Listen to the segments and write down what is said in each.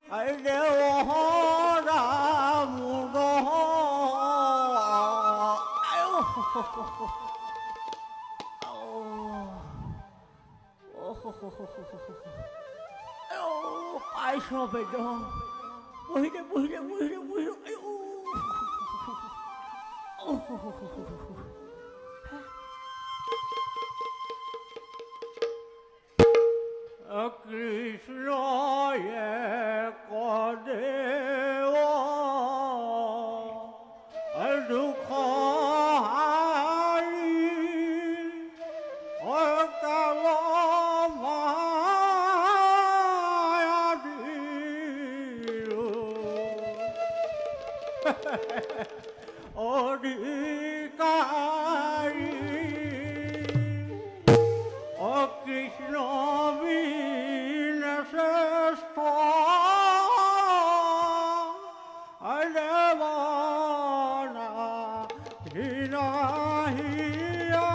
দেৱহৰা মোৰ পাইছ বাইদেউ বহিলে বহিলে বহিলে বহিলে কৃষ্ণয়ে কদেৱ দুখ হাৰি কাল অধিকাৰী কৃষ্ণ বিন শ্ৰেষ্ঠ দেৱনা হীনাহিয়া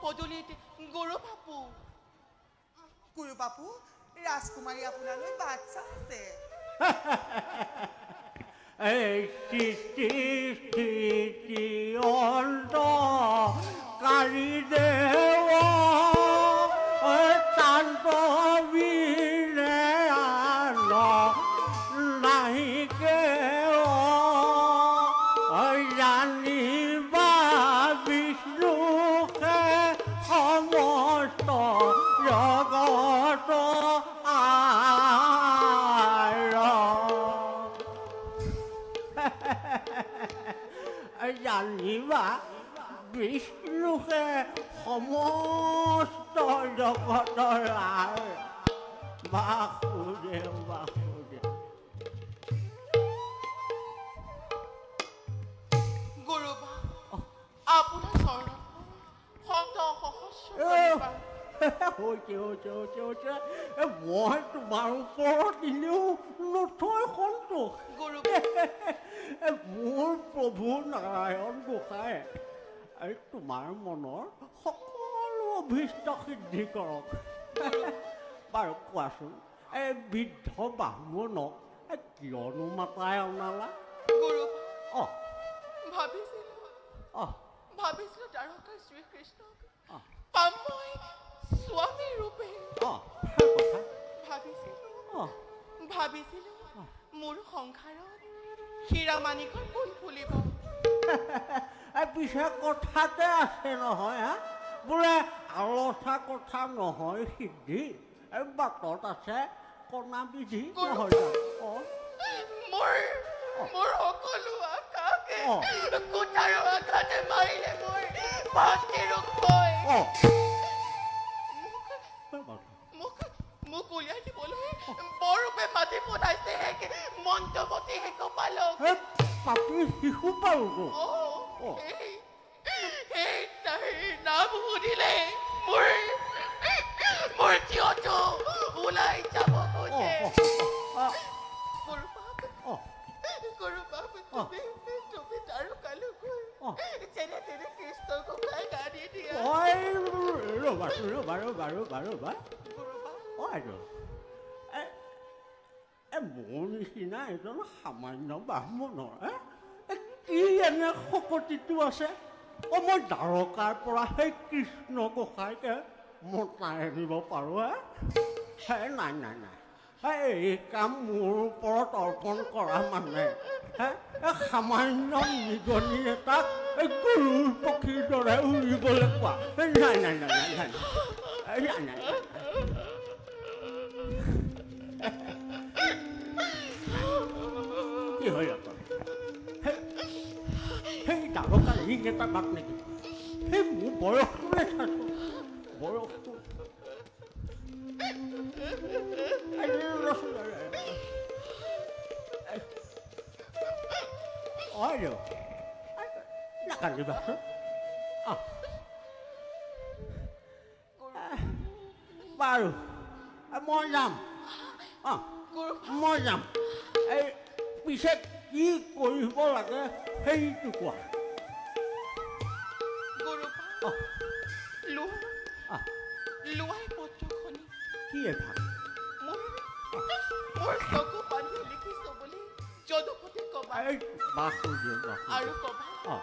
পদূলিত গুৰু বাপু ৰাজকুমাৰী আপোনালৈ বাট চাই আছে এই সৃষ্টি স্থিতি অন্ত কাৰী দেৱ তান্ত বিনে আন নাহিকে জানিবা বিষ্ণুকে সমস্ত জগত জানিবা বিষ্ণুকে সমস্ত জগতৰ বাসুদেৱ বাসুদেৱ গুৰু আপোনাৰ চৰণত শত সহস্ৰ হৈছে মই তোমাৰ ওপৰত দিলেও নথৈ সন্তোষ গুৰু মোৰ প্ৰভু নাৰায়ণ গোসাঁই তোমাৰ মনৰ সকলো অভীষ্ট সিদ্ধি কৰক বাৰু কোৱাচোন এই বৃদ্ধ বামুণক কিয়নো মাতাই অনালা গুৰু অঁ ভাবিছিলো দ্বাৰকাৰ শ্ৰীকৃষ্ণক পাম মই স্বামী ৰূপে ভাবিছিলো মোৰ সংসাৰত হীৰা মাণিকৰ ফুল ফুলিব পিছে কথাতে আছে নহয় হা বোলে আলোচনা কথা নহয় সিদ্ধি বাটত আছে কণা বিধি নহয় মোৰ সকলো আশাকে কোঠাৰো আঘাতে মাৰিলে মোৰ ভাতৃ ৰূপই মোক উলিয়াই দিবলৈ বৰৰূপে মাতি পঠাইছে মন্ত্ৰৱতী হে কপালক পাপি শিশু পাৰোঁ সেই তাৰ নাম শুনিলে মোৰ থিয়টো ওলাই যাব খোজে গুৰু বাপ তুমি দ্বাৰকালৈ যেনে তেনে কৃষ্ণ গোসাঁই গাড়ী দিয়া ৰ'বা মোৰ নিচিনা এজন সামান্য ব্ৰাহ্মণৰ কি এনে শকতিটো আছে মই দ্বাৰকাৰ পৰা সেই কৃষ্ণ গোসাঁইকে মতাই আনিব পাৰোঁ নাই এই কাম মোৰ ওপৰত অৰ্পণ কৰা মানে সামান্য নিগনি এটাক গৰুৰ পক্ষীৰ দৰে উৰিবলৈ কোৱা নাই কি হৈ আছে সেই দ্বাৰকাৰ ৰিং এটা বাক নেকি সেই মোৰ বয়সটোৰে চাইছোঁ বয়সটো নাকান্দিবাচোন বাৰু মই যাম মই যাম এই পিছে কি কৰিব লাগে সেইটো কোৱা লোৱাই পত্ৰখনি কি এভাগ মোৰ চকু বান্ধি লিখিছো বুলি যদুপতি কবা এই বাসুদেৱ আৰু কবা অঁ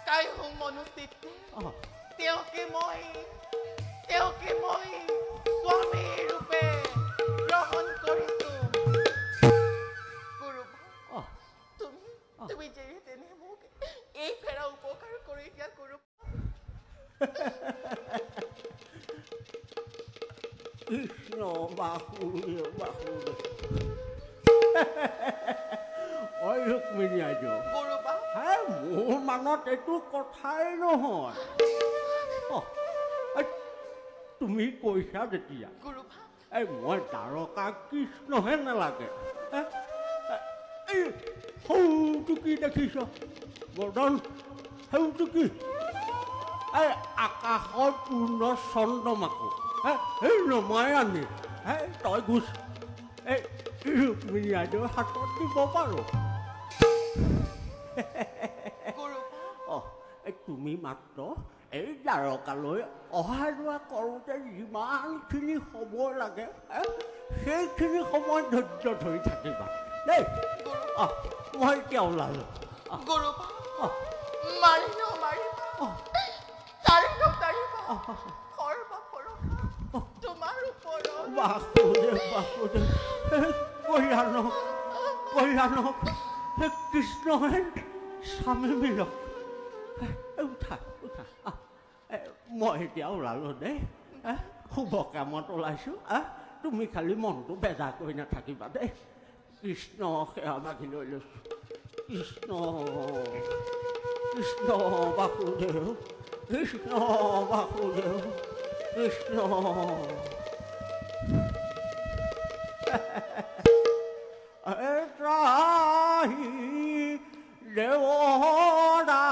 তাই হোম মনোচিত্তে অঁ তেওঁকে মই স্বামী ৰূপে গ্ৰহণ কৰিছো গুৰুবা অঁ তুমি যেনে তেনে মোক এই ফেৰা উপকাৰ কৰি দিয়া গুৰু কৃষ্ণ বাসুদেৱ বাসুদেৱ ঐ ৰুক্মিণী আইদেউ গুৰুবা হে মোৰ মনত এইটো কথাই নহয় তুমি কৈছা যেতিয়া গুৰুবা এই মই দ্বাৰকা কৃষ্ণহে নালাগে এই সৌটো কি দেখিছ বৰ্ধন সৌটো কি এই আকাশৰ পূৰ্ণ চন্দ্ৰমাকো এই নমাই আনি তই গুচ এই ৰুক্মিণী আইদেউ হাতত দিব পাৰোঁ অঁ এই তুমি মাত্ৰ এই দ্বাৰকালৈ অহা যোৱা কৰোঁতে যিমানখিনি সময় লাগে সেইখিনি সময় ধৈৰ্য ধৰি থাকিবা দেই অঁ মই এতিয়া ওলালোঁ গুৰুবা অঁ মাৰি মাৰিবা অঁ তাৰিবা তোমাৰ ওপৰত বাসুদেৱ বাসুদেৱ কল্যাণক কৃষ্ণহে স্বামী মিলক উঠা মই এতিয়া ওলালোঁ দেই শুভ কামত ওলাইছোঁ তুমি খালি মনটো বেজা কৰি নাথাকিবা দেই কৃষ্ণ সেৱা মাগি লৈ লৈছোঁ কৃষ্ণ কৃষ্ণ বাসুদেৱ কৃষ্ণ বাসুদেৱ কৃষ্ণ ত্ৰাহি দেৱদামুদ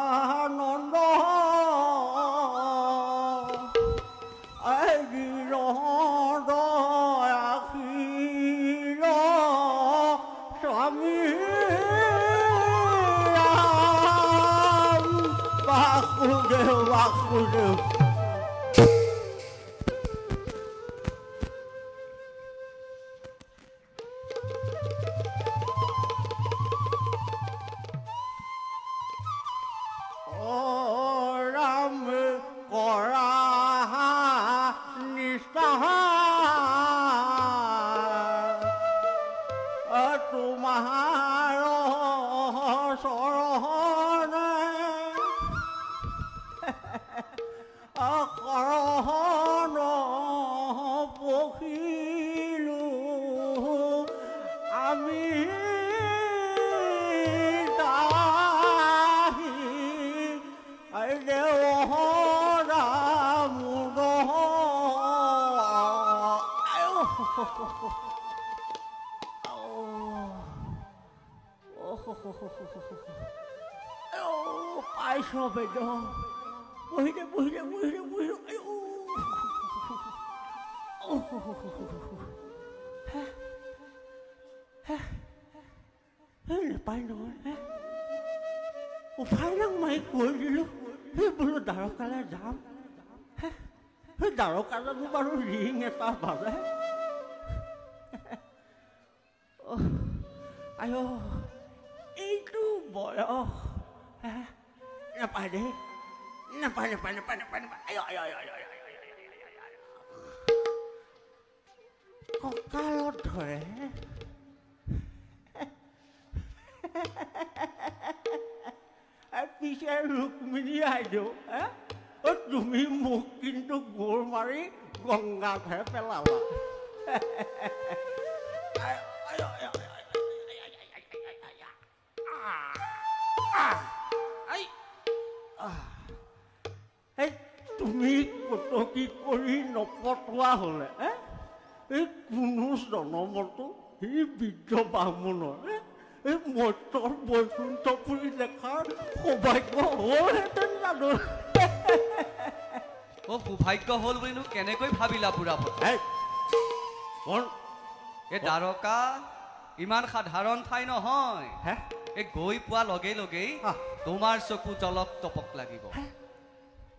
যাদৱানন্দ দয়াশীল স্বামী বাসুদেৱ বাসুদেৱ পাইছ বাইদেউ বহিলে নেপায় নহয় উপায় নাক মাৰি কৈ দিলোঁ সেই বোলো দ্বাৰকালৈ যাম সেই দ্বাৰকালৈনো বাৰু ৰিং এটা বাজে আই এইটো বয়স নাপায় দেই নাপায় কঁকালত ধৰে পিছে ৰুক্মিণী আইদেউ তুমি মোক কিন্তু গোৰ মাৰি গংগাতহে পেলালা তুমি কটকি কৰি নপঠোৱা হ'লে এই কোনো জনমতো সেই বৃদ্ধ ব্ৰাহ্মণৰ এই মৰ্তৰ বৈকুণ্ঠপুৰী দেখাৰ সৌভাগ্য হ'লহেঁতেন জানো সৌভাগ্য হ'ল বুলিনো কেনেকৈ ভাবিলা বুঢ়াপতি এই দ্বাৰকা ইমান সাধাৰণ ঠাই নহয় এই গৈ পোৱা লগে লগেই আহ। তোমাৰ চকু জলক তপক লাগিব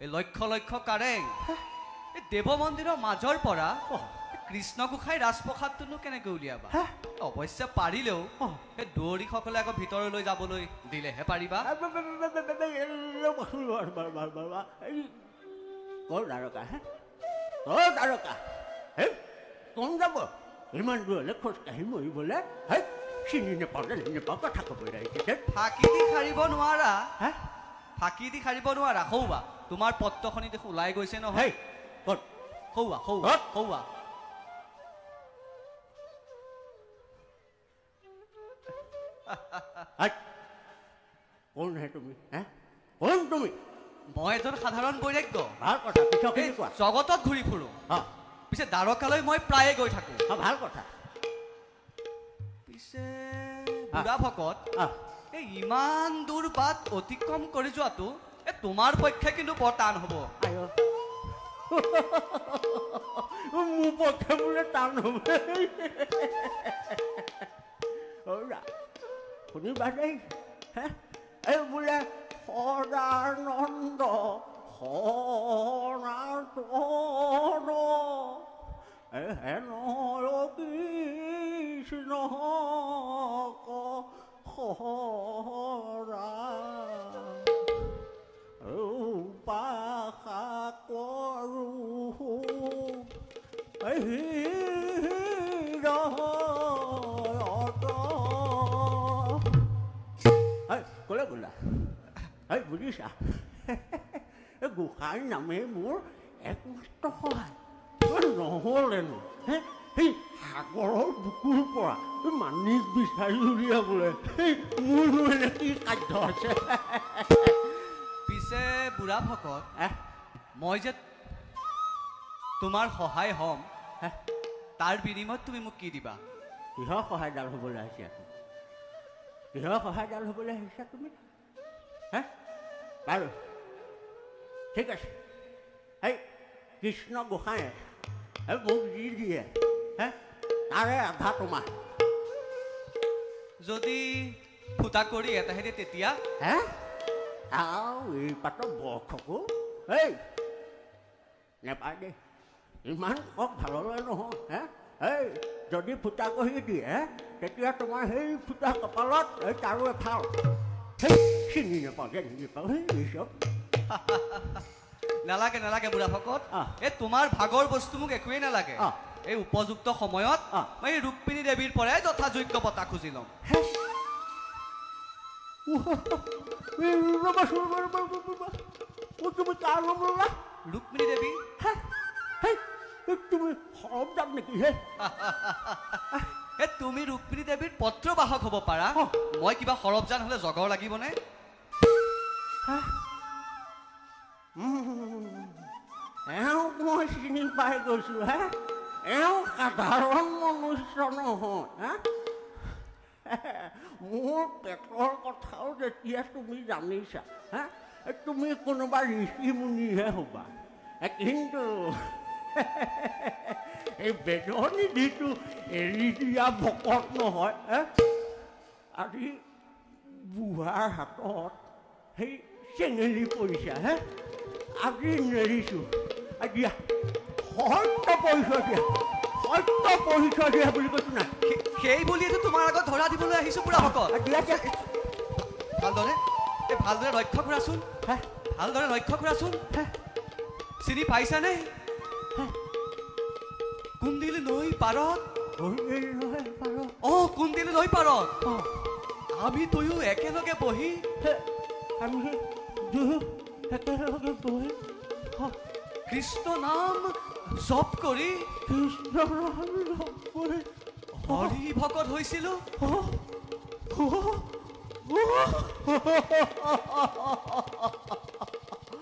এই লক্ষ লক্ষ কাৰেং এই দেৱ মন্দিৰৰ মাজৰ পৰা কৃষ্ণ গোসাঁই ৰাজপ্ৰসাদটোনো কেনেকৈ উলিয়াবা অৱশ্যে পাৰিলেও এই দৌৰীসকলে আকৌ ভিতৰলৈ যাবলৈ দিলেহে পাৰিবা ক'ৰ দ্বাৰকা হে ক'ৰ দ্বাৰকা হে কোন যাব ইমান দূৰলৈ খোজকাঢ়ি মৰিবলৈ হে চিনি নেপাওঁ কথা ক'ব লাগিছে ফাঁকি দি সাৰিব নোৱাৰা হে ফাঁকি দি সাৰিব নোৱাৰা সৌৱা তোমাৰ পত্ৰখনি দেখোন ওলাই গৈছে নহয় হেই ক'ত সৌৱা সৌৱা ক'ত? সৌৱা কোন হে তুমি হে কোন তুমি মই এজন সাধাৰণ বৈৰাগ্য ভাল কথা পিছৰ এই কোৱা জগতত ঘূৰি ফুৰো অঁ পিছে দ্বাৰকালৈ মই প্ৰায়ে গৈ থাকো ভাল কথা পিছে বুঢ়া ভকত অঁ এই ইমান দূৰ বাট অতিক্ৰম কৰি যোৱাটো এই তোমাৰ পক্ষে কিন্তু বৰ টান হ'ব আয়ো মোৰ পক্ষে বোলে টান হ'ব শুনিবা দেই হে এই বোলে সদানন্দ সনাতন হেন কৃষ্ণ সৰা উপাসা কৰোঁ ক'লে গ'লা এই বুজিছা এই গোসাঁইৰ নামে মোৰ একমাত্ৰ সহায় নহ'লেনো হে সেই সাগৰৰ বুকুৰ পৰা মানিক বিচাৰি উলিয়াবলৈ মোৰ মানে কি কাৰ্য আছে পিছে বুঢ়া ভকত মই যে তোমাৰ সহায় হ'ম তাৰ বিনিময়ত তুমি মোক কি দিবা কিহৰ সহায়ডাল হ'বলৈ আহিছা কিহৰ সহায়ডাল হ'বলৈ আহিছা তুমি হে বাৰু ঠিক আছে এই কৃষ্ণ গোসাঁয়ে মোক যি দিয়ে হে তাৰে আধা তোমাৰ যদি ফুটা কৰি এটাহে দিয়ে তেতিয়া হে আৰু এই পাতৰ বৰখকো এই নেপায় দেই ইমান কক ভাললৈ নহয় হে এই যদি ফুটা কঢ়ি দিয়ে তেতিয়া তোমাৰ সেই ফুটা কপালত এই তাৰো এফাল সেই চিনি নাপাওঁ যে নাপাওঁ সেই চব নালাগে নালাগে বুঢ়া ভকত আহ। এই তোমাৰ ভাগৰ বস্তু মোক একোৱেই নালাগে আহ। এই উপযুক্ত সময়ত আহ। মই এই ৰুক্মিণী দেৱীৰ পৰাই যথাযোগ্য বঁটা খুজি ল'ম তুমি কাৰ ল'ম ল'লা ৰুক্মিণী দেৱী তুমি সৰব যাম নেকি হে এই তুমি ৰুক্মিণী দেৱীৰ পত্ৰবাহক হ'ব পাৰা মই কিবা সৰবজান হ'লে জগৰ লাগিবনে এওঁক মই চিনি পাই গৈছোঁ হে এওঁ সাধাৰণ মনুষ্য নহয় হে মোৰ পেটৰ কথাও যেতিয়া তুমি জানিছা হে তুমি কোনোবা ঋষি মুনিহে হ'বা কিন্তু এই বেদৰ নিধিটো এৰি দিয়া ভকত নহয় আজি বুঢ়াৰ হাতত সেই চেঙেলি পৰিছা হে আজি নেৰিছোঁ দিয়া সত্য পৰিচয় দিয়া সত্য পৰিচয় দিয়া বুলি কৈছোঁ নাই সেই বুলিয়েতো তোমাৰ আগত ধৰা দিবলৈ আহিছোঁ বুঢ়া ভকত দিয়া দিয়া ভালদৰে এই ভালদৰে লক্ষ্য কৰাচোন ভালদৰে লক্ষ্য কৰাচোন চিনি পাইছানে কুন্দিলি নৈ পাৰত কুন্দিলি নৈ পাৰত আমি দুয়ো একেলগে বহি আমি একেলগে বহি কৃষ্ণ নাম জপ কৰি কৃষ্ণ নাম জপ কৰি হৰি ভকত হৈছিলোঁ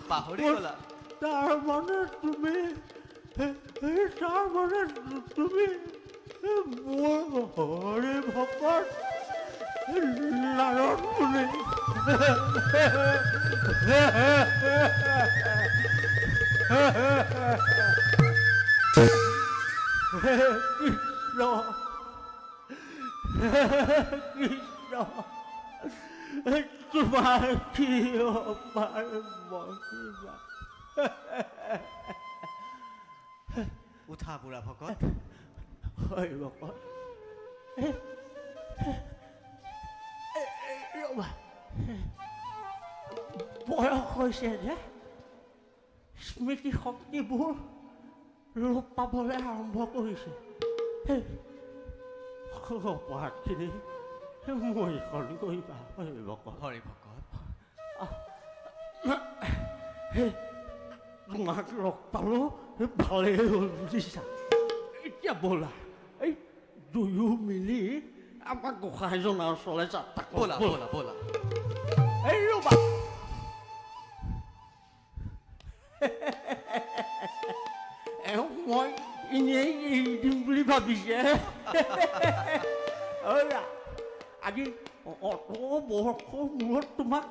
পাহৰি গ'লা তাৰ মানে তুমি মোৰ হৰি ভকত নাৰদ মুনি কৃষ্ণ কৃষ্ণ তোমাৰ কি অপাৰ মহিমা। উঠা বুঢ়া ভকত। হয় ভকত। ৰ'বা, বয়স হৈছে যে স্মৃতি শক্তিবোৰ লোপ পাবলৈ আৰম্ভ কৰিছে। অপৰাধখিনি মৰিখন কৰিবা। হয় ভকত। হৰি ভকত। তোমাক লগ পালো ভালেই হ'ল বুজিছা। এতিয়া ব'লা এই দুয়ো মিলি আমাৰ গোসাঁইজনাৰ ওচৰলৈ যাত্ৰা কৰোঁ। ব'লা ব'লা ব'লা। এই ৰ'বা, এওঁ মই এনেই এৰি দিম বুলি ভাবিছে। আজি অত বৰ্ষৰ মূৰত তোমাক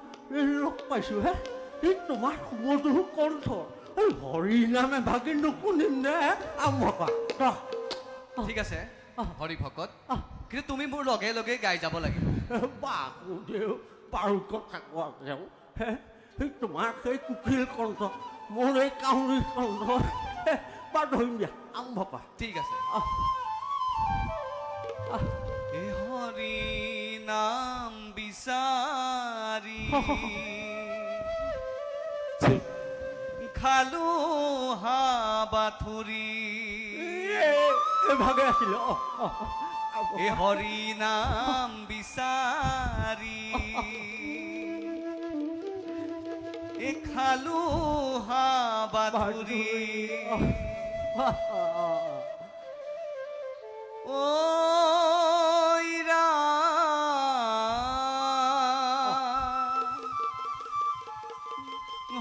লগ পাইছোঁ হে। এই তোমাৰ সুমধুৰ কণ্ঠ এই হৰি নামে ভাগি নুশুনিম নে? ঠিক আছে হৰি ভকত, কিন্তু তুমি মোৰ লগে লগে গাই যাব লাগিব। বাসুদেৱ পাৰো কথা কোৱা তেওঁ সেই তোমাৰ সেই কুকিল কণ্ঠ মোৰ এই কাউৰী কণ্ঠ বা ধৰিম দিয়া আৰম্ভ কৰা। ঠিক আছে। এ হৰি নাম বিচাৰি খালো হাবাথুৰি। ভাগে আছিলে। এ হৰি নাম বিচাৰি এ খালো হাবাথুৰি। ঐ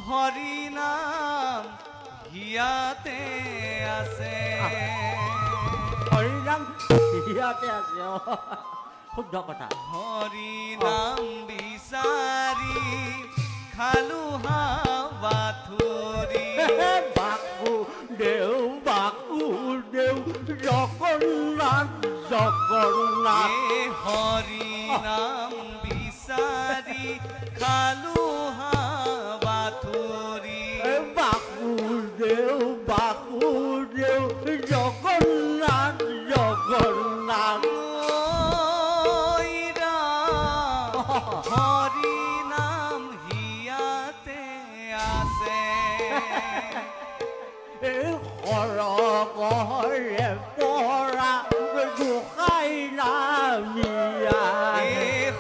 হৰি নাম হিয়াতে আছে। হৰি নাম হিয়াতে আছে। শুদ্ধ কথা। হৰি নাম বিচাৰি খালো হাবাথুৰি। বাসুদেৱ বাসুদেৱ জগন্নাথ জগন্নাথ। এ হৰি নাম বিচাৰি খালো হাবাথুৰি। বাসুদেৱ বাসুদেৱ জগন্নাথ জগন্নাথ। হৰি নাম হিয়াতে আছে। সৰগৰে পৰা গোসাঁই নামিয়া।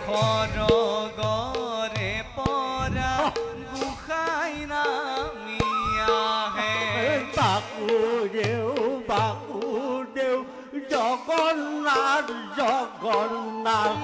সৰগৰে পৰা গোসাঁই নামিয়াহে। বাসুদেৱ বাসুদেৱ জগন্নাথ জগন্নাথ।